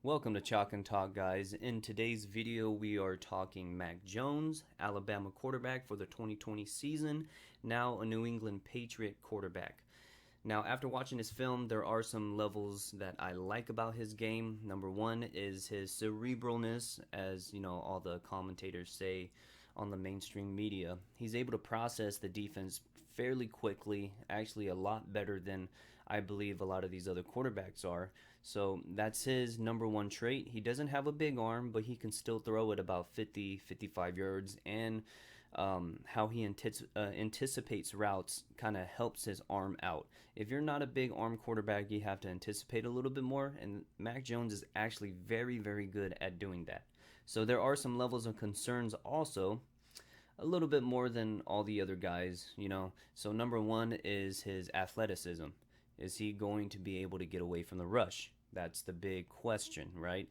Welcome to Chalk and Talk, guys. In today's video, we are talking Mac Jones, Alabama quarterback for the 2020 season, now a New England Patriot quarterback. Now, after watching this film, there are some levels that I like about his game. Number one is his cerebralness, as you know, all the commentators say on the mainstream media. He's able to process the defense fairly quickly, actually a lot better than I believe a lot of these other quarterbacks are. So that's his number one trait. He doesn't have a big arm, but he can still throw it about 50, 55 yards, and how he anticipates routes kind of helps his arm out. If you're not a big arm quarterback, you have to anticipate a little bit more, and Mac Jones is actually very, very good at doing that. So there are some levels of concerns also, a little bit more than all the other guys, you know. So number one is his athleticism. Is he going to be able to get away from the rush? That's the big question, right?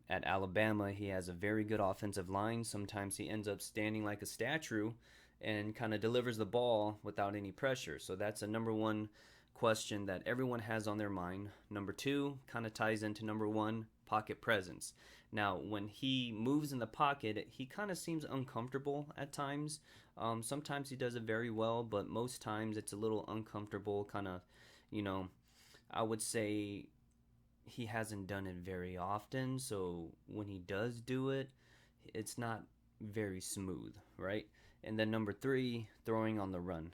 At Alabama, he has a very good offensive line. Sometimes he ends up standing like a statue and kind of delivers the ball without any pressure. So that's a number one question that everyone has on their mind. Number two kind of ties into number one, pocket presence. Now, when he moves in the pocket, he kind of seems uncomfortable at times. Sometimes he does it very well, but most times it's a little uncomfortable, kind of, you know, I would say he hasn't done it very often. So when he does do it, it's not very smooth, right? And then number three, throwing on the run.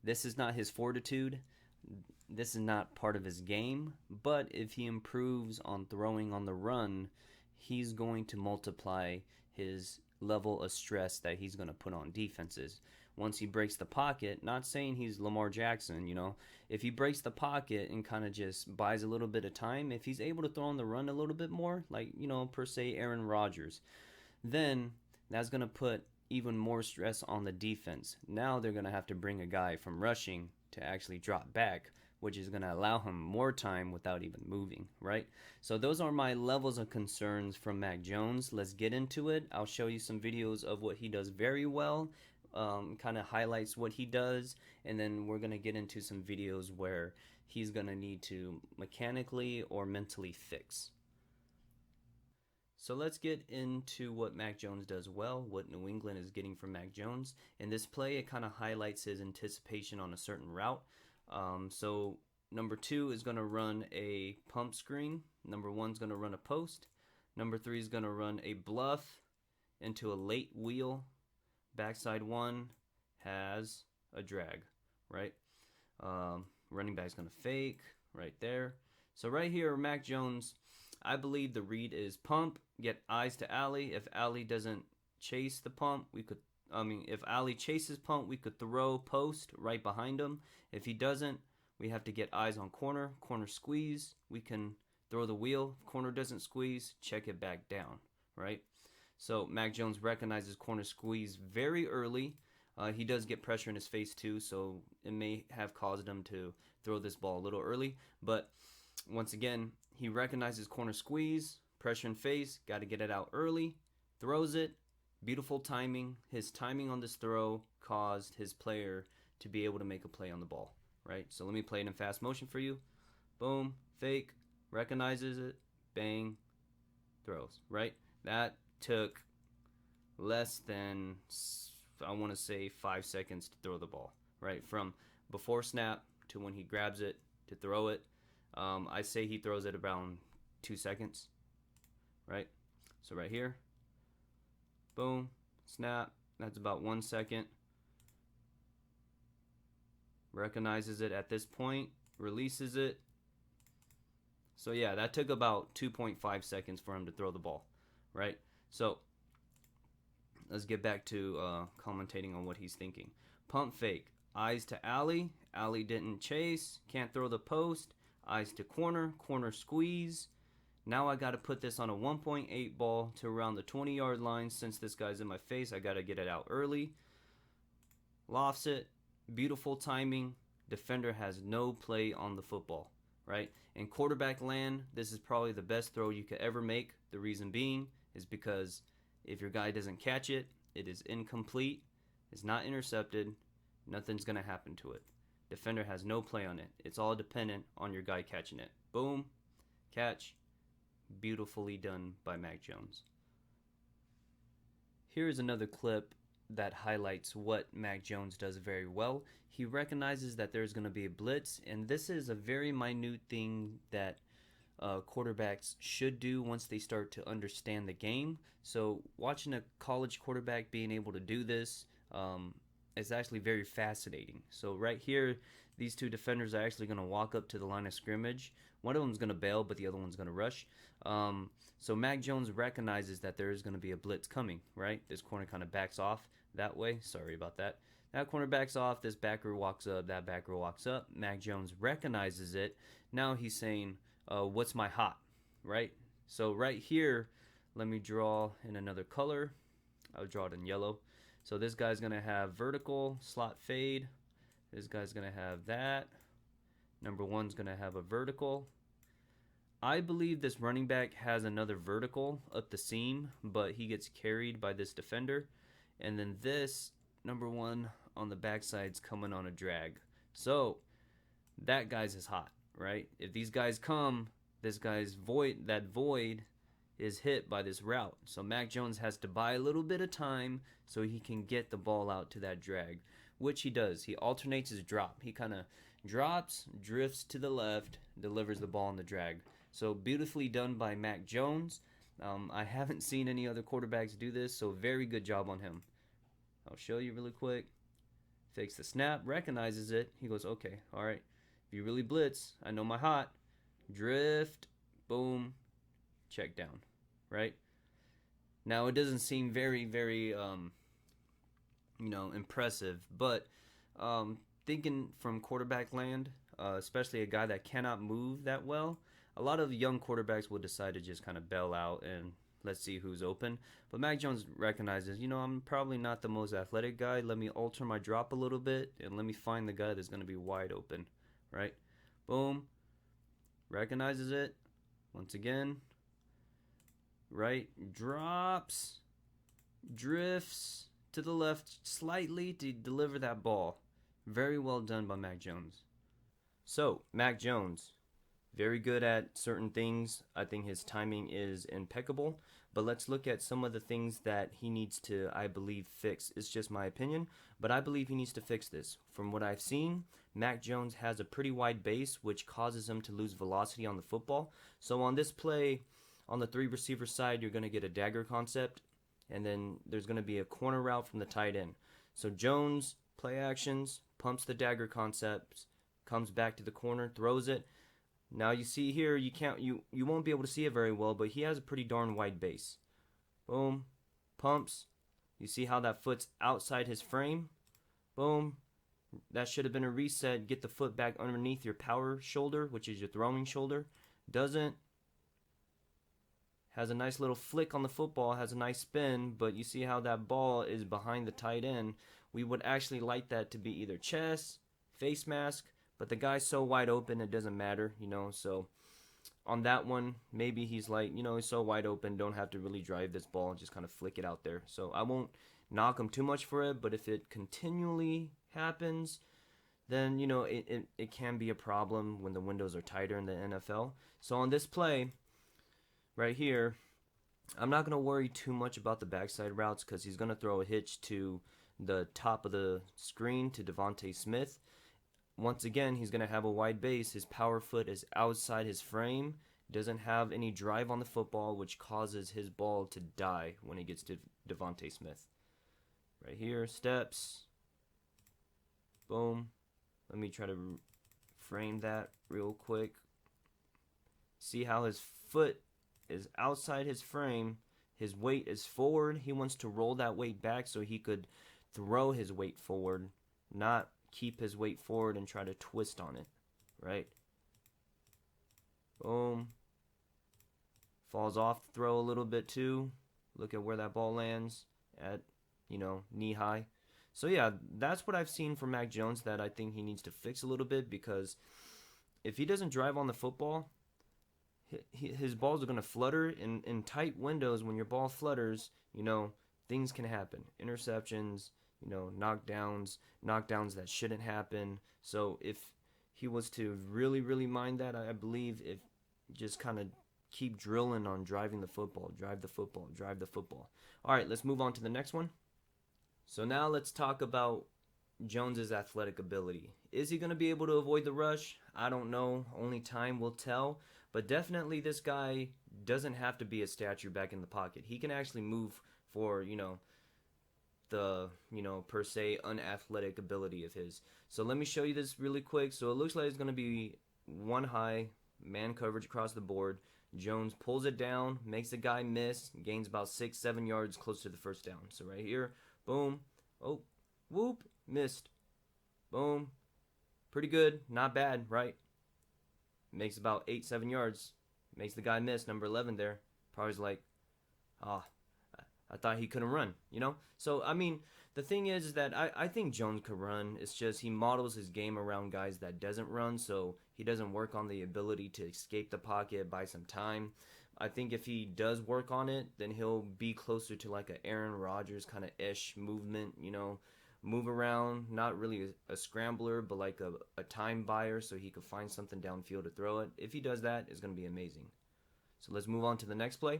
This is not his fortitude. This is not part of his game, but if he improves on throwing on the run, he's going to multiply his level of stress that he's going to put on defenses. Once he breaks the pocket, not saying he's Lamar Jackson, you know, if he breaks the pocket and kind of just buys a little bit of time, if he's able to throw on the run a little bit more, like, you know, per se Aaron Rodgers, then that's going to put even more stress on the defense. Now they're going to have to bring a guy from rushing to actually drop back, which is going to allow him more time without even moving, right? So those are my levels of concerns from Mac Jones. Let's get into it. I'll show you some videos of what he does very well, kind of highlights what he does, and then we're going to get into some videos where he's going to need to mechanically or mentally fix. So let's get into what Mac Jones does well, what New England is getting from Mac Jones. In this play, it kind of highlights his anticipation on a certain route. So number two is going to run a pump screen. Number one is going to run a post. Number three is going to run a bluff into a late wheel. Backside one has a drag, right? Running back's going to fake right there. So right here, Mac Jones, I believe the read is pump, get eyes to alley. If alley doesn't chase the pump, if alley chases pump, we could throw post right behind him. If he doesn't, we have to get eyes on corner squeeze. We can throw the wheel. If corner doesn't squeeze, check it back down, right? So Mac Jones recognizes corner squeeze very early. He does get pressure in his face too, so it may have caused him to throw this ball a little early. But once again, he recognizes corner squeeze, pressure in face, got to get it out early, throws it. Beautiful timing. His timing on this throw caused his player to be able to make a play on the ball, right? So let me play it in fast motion for you. Boom, fake, recognizes it, bang, throws, right? That took less than, I want to say, 5 seconds to throw the ball, right? From before snap to when he grabs it to throw it. I say he throws it around 2 seconds, right? So right here, boom, snap, that's about 1 second. Recognizes it at this point, releases it. So yeah, that took about 2.5 seconds for him to throw the ball, right? So let's get back to commentating on what he's thinking. Pump fake, eyes to alley, alley didn't chase, can't throw the post, eyes to corner squeeze. Now I got to put this on a 1.8 ball to around the 20-yard line. Since this guy's in my face, I got to get it out early. Lofts it. Beautiful timing. Defender has no play on the football, right? In quarterback land, this is probably the best throw you could ever make. The reason being is because if your guy doesn't catch it, it is incomplete. It's not intercepted. Nothing's going to happen to it. Defender has no play on it. It's all dependent on your guy catching it. Boom. Catch. Beautifully done by Mac Jones. Here's another clip that highlights what Mac Jones does very well. He recognizes that there's going to be a blitz, and this is a very minute thing that quarterbacks should do once they start to understand the game. So watching a college quarterback being able to do this is actually very fascinating. So right here, these two defenders are actually going to walk up to the line of scrimmage. One of them is going to bail, but the other one's going to rush. So Mac Jones recognizes that there is going to be a blitz coming, right? This corner kind of backs off that way. Sorry about that. That corner backs off. This backer walks up. That backer walks up. Mac Jones recognizes it. Now he's saying, what's my hot, right? So right here, let me draw in another color. I'll draw it in yellow. So this guy's going to have vertical, slot fade. This guy's going to have that. Number one's going to have a vertical. I believe this running back has another vertical up the seam, but he gets carried by this defender. And then this, number one, on the backside's coming on a drag. So that guy's is hot, right? If these guys come, this guy's void, that void is hit by this route. So Mac Jones has to buy a little bit of time so he can get the ball out to that drag, which he does. He alternates his drop. He kind of drops, drifts to the left, delivers the ball on the drag. So beautifully done by Mac Jones. I haven't seen any other quarterbacks do this, so very good job on him. I'll show you really quick. Fakes the snap, recognizes it. He goes, okay, all right. If you really blitz, I know my hot. Drift, boom, check down, right? Now it doesn't seem very, very, impressive, but thinking from quarterback land, especially a guy that cannot move that well, a lot of young quarterbacks will decide to just kind of bail out and let's see who's open. But Mac Jones recognizes, I'm probably not the most athletic guy. Let me alter my drop a little bit and let me find the guy that's going to be wide open, right? Boom. Recognizes it. Once again. Right. Drops. Drifts to the left slightly to deliver that ball. Very well done by Mac Jones. So, Mac Jones, very good at certain things. I think his timing is impeccable. But let's look at some of the things that he needs to, I believe, fix. It's just my opinion, but I believe he needs to fix this. From what I've seen, Mac Jones has a pretty wide base, which causes him to lose velocity on the football. So on this play, on the three receiver side, you're going to get a dagger concept, and then there's going to be a corner route from the tight end. So Jones, play actions, pumps the dagger concept, comes back to the corner, throws it. Now you see here, you won't be able to see it very well, but he has a pretty darn wide base. Boom, pumps. You see how that foot's outside his frame? Boom. That should have been a reset. Get the foot back underneath your power shoulder, which is your throwing shoulder. Doesn't. Has a nice little flick on the football, has a nice spin, but you see how that ball is behind the tight end. We would actually like that to be either chest, face mask, but the guy's so wide open it doesn't matter, so on that one, maybe he's like, he's so wide open, don't have to really drive this ball, just kind of flick it out there. So I won't knock him too much for it, but if it continually happens, then, it can be a problem when the windows are tighter in the NFL. So on this play, right here, I'm not going to worry too much about the backside routes because he's going to throw a hitch to the top of the screen to Devontae Smith. Once again, he's going to have a wide base. His power foot is outside his frame. Doesn't have any drive on the football, which causes his ball to die when he gets to Devontae Smith. Right here, steps. Boom. Let me try to frame that real quick. See how his foot is outside his frame. His weight is forward. He wants to roll that weight back so he could throw his weight forward, not keep his weight forward and try to twist on it, right? Boom. Falls off the throw a little bit too. Look at where that ball lands at, knee high. So yeah, that's what I've seen from Mac Jones that I think he needs to fix a little bit, because if he doesn't drive on the football, his balls are going to flutter in tight windows. When your ball flutters, things can happen. Interceptions, knockdowns that shouldn't happen. So if he was to really, really mind that, I believe if just kind of keep drilling on driving the football, drive the football, drive the football. All right, let's move on to the next one. So now let's talk about Jones's athletic ability. Is he going to be able to avoid the rush? I don't know. Only time will tell. But definitely this guy doesn't have to be a statue back in the pocket. He can actually move for, the, per se unathletic ability of his. So let me show you this really quick. So it looks like it's going to be one high, man coverage across the board. Jones pulls it down, makes the guy miss, gains about 6-7 yards close to the first down. So right here, boom, oh, whoop, missed, boom, pretty good, not bad, right? Makes about 8-7 yards, makes the guy miss, number 11 there. Probably like, I thought he couldn't run, So, I mean, the thing is that I think Jones could run. It's just he models his game around guys that doesn't run, so he doesn't work on the ability to escape the pocket, buy some time. I think if he does work on it, then he'll be closer to like a Aaron Rodgers kind of ish movement, move around, not really a scrambler, but like a time buyer so he could find something downfield to throw it. If he does that, it's going to be amazing. So let's move on to the next play.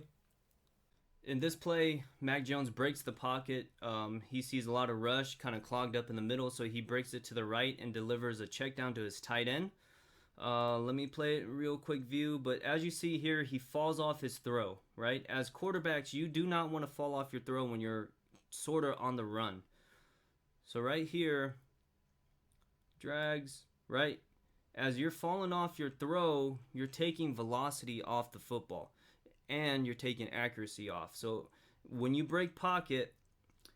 In this play, Mac Jones breaks the pocket. He sees a lot of rush, kind of clogged up in the middle, so he breaks it to the right and delivers a check down to his tight end. Let me play it real quick view, but as you see here, he falls off his throw, right? As quarterbacks, you do not want to fall off your throw when you're sort of on the run. So right here, drags, right? As you're falling off your throw, you're taking velocity off the football. And you're taking accuracy off. So when you break pocket,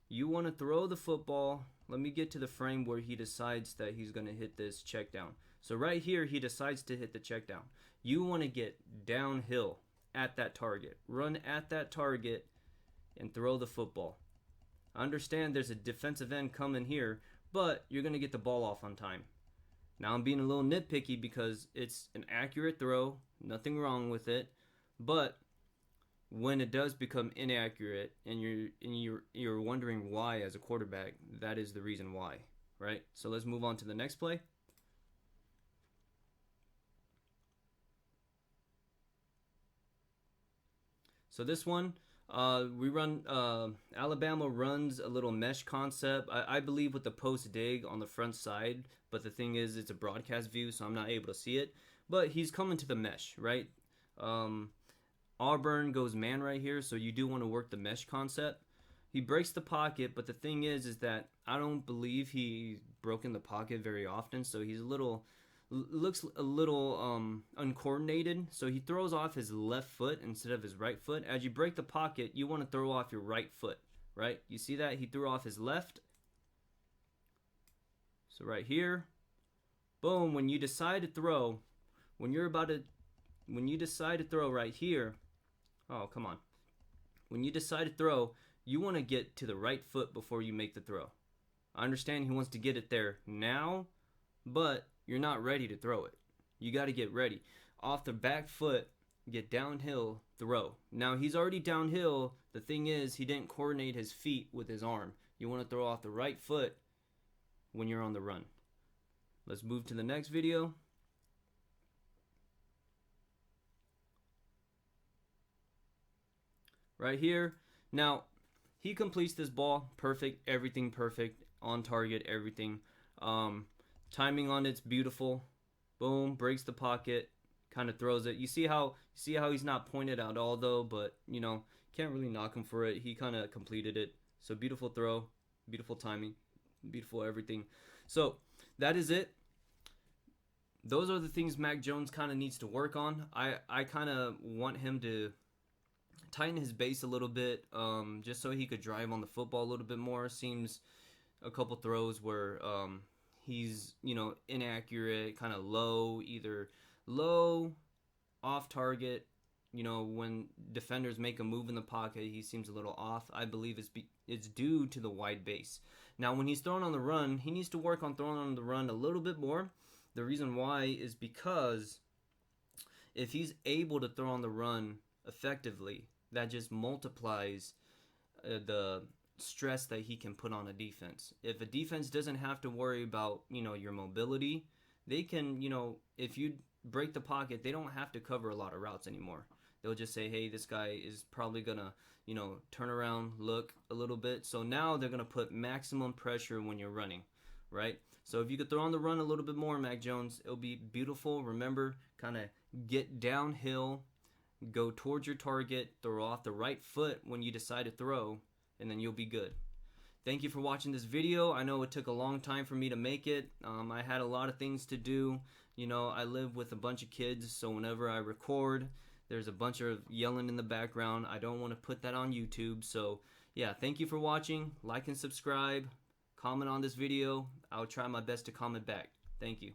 you want to throw the football. Let me get to the frame where he decides that he's going to hit this check down. So right here, he decides to hit the check down. You want to get downhill at that target. Run at that target and throw the football. I understand there's a defensive end coming here, but you're going to get the ball off on time. Now I'm being a little nitpicky because it's an accurate throw. Nothing wrong with it. But when it does become inaccurate and you're wondering why as a quarterback, that is the reason why, right? So let's move on to the next play. So this one, Alabama runs a little mesh concept. I believe with the post dig on the front side, but the thing is it's a broadcast view, so I'm not able to see it. But he's coming to the mesh, right? Auburn goes man right here, so you do want to work the mesh concept. He breaks the pocket, but the thing is that I don't believe he's broken the pocket very often, so he's looks a little uncoordinated. So he throws off his left foot instead of his right foot. As you break the pocket, you want to throw off your right foot, right? You see that? He threw off his left. So right here, boom, when you decide to throw, when you decide to throw right here, oh, come on. When you decide to throw, you want to get to the right foot before you make the throw. I understand he wants to get it there now, but you're not ready to throw it. You got to get ready. Off the back foot, get downhill, throw. Now, he's already downhill. The thing is, he didn't coordinate his feet with his arm. You want to throw off the right foot when you're on the run. Let's move to the next video. Right here. Now, he completes this ball perfect, everything perfect, on target, everything. Timing on it's beautiful. Boom, breaks the pocket, kind of throws it. You see how he's not pointed at all though, but can't really knock him for it. He kind of completed it. So beautiful throw, beautiful timing, beautiful everything. So that is it. Those are the things Mac Jones kind of needs to work on. I kind of want him to tighten his base a little bit, just so he could drive on the football a little bit more. Seems a couple throws where he's inaccurate, kind of low, either low, off target. When defenders make a move in the pocket, he seems a little off. I believe it's due to the wide base. Now, when he's throwing on the run, he needs to work on throwing on the run a little bit more. The reason why is because if he's able to throw on the run effectively, that just multiplies the stress that he can put on a defense. If a defense doesn't have to worry about, your mobility, they can, if you break the pocket, they don't have to cover a lot of routes anymore. they'll just say, hey, this guy is probably gonna, turn around, look a little bit. So now they're gonna put maximum pressure when you're running, right? So if you could throw on the run a little bit more, Mac Jones, it'll be beautiful. Remember, kind of get downhill, go towards your target, throw off the right foot when you decide to throw, and then you'll be good. Thank you for watching this video. I know it took a long time for me to make it. I had a lot of things to do. I live with a bunch of kids, so whenever I record, there's a bunch of yelling in the background. I don't want to put that on YouTube. So yeah, thank you for watching. Like and subscribe. Comment on this video. I'll try my best to comment back. Thank you.